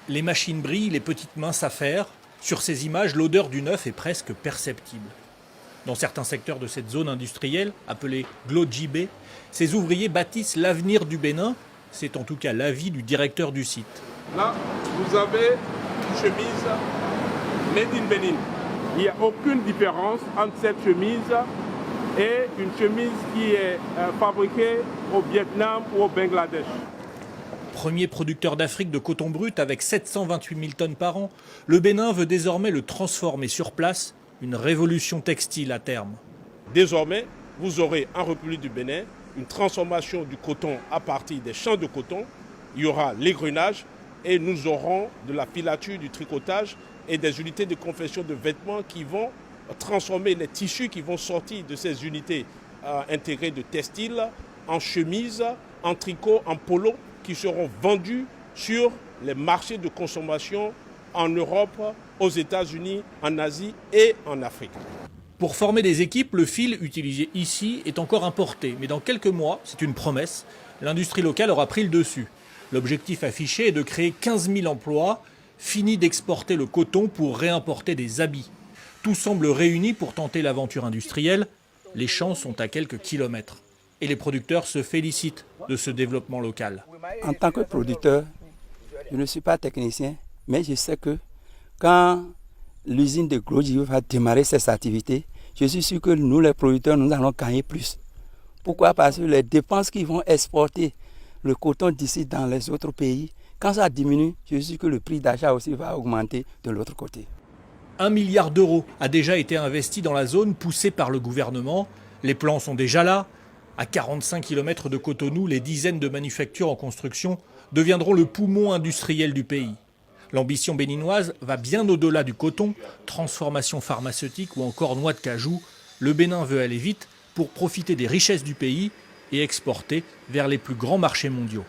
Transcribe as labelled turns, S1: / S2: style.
S1: Les machines brillent, les petites mains s'affairent. Sur ces images, l'odeur du neuf est presque perceptible. Dans certains secteurs de cette zone industrielle, appelée Glodjibé, ces ouvriers bâtissent l'avenir du Bénin. C'est en tout cas l'avis du directeur du site.
S2: Là, vous avez une chemise made in Bénin. Il n'y a aucune différence entre cette chemise et une chemise qui est fabriquée au Vietnam ou au Bangladesh.
S1: Premier producteur d'Afrique de coton brut avec 728 000 tonnes par an, le Bénin veut désormais le transformer sur place, une révolution textile à terme.
S2: Désormais, vous aurez en République du Bénin une transformation du coton à partir des champs de coton. Il y aura l'égrenage et nous aurons de la filature, du tricotage et des unités de confection de vêtements qui vont transformer les tissus qui vont sortir de ces unités intégrées de textile en chemises, en tricot, en polo, qui seront vendus sur les marchés de consommation en Europe, aux États-Unis, en Asie et en Afrique.
S1: Pour former des équipes, le fil utilisé ici est encore importé. Mais dans quelques mois, c'est une promesse, l'industrie locale aura pris le dessus. L'objectif affiché est de créer 15 000 emplois, fini d'exporter le coton pour réimporter des habits. Tout semble réuni pour tenter l'aventure industrielle. Les champs sont à quelques kilomètres. Et les producteurs se félicitent de ce développement local.
S3: En tant que producteur, je ne suis pas technicien, mais je sais que quand l'usine de Glodjibé va démarrer ses activités, je suis sûr que nous, les producteurs, nous allons gagner plus. Pourquoi? Parce que les dépenses qui vont exporter le coton d'ici dans les autres pays, quand ça diminue, je suis sûr que le prix d'achat aussi va augmenter de l'autre côté.
S1: 1 milliard d'euros a déjà été investi dans la zone poussée par le gouvernement. Les plans sont déjà là. À 45 km de Cotonou, les dizaines de manufactures en construction deviendront le poumon industriel du pays. L'ambition béninoise va bien au-delà du coton, transformation pharmaceutique ou encore noix de cajou. Le Bénin veut aller vite pour profiter des richesses du pays et exporter vers les plus grands marchés mondiaux.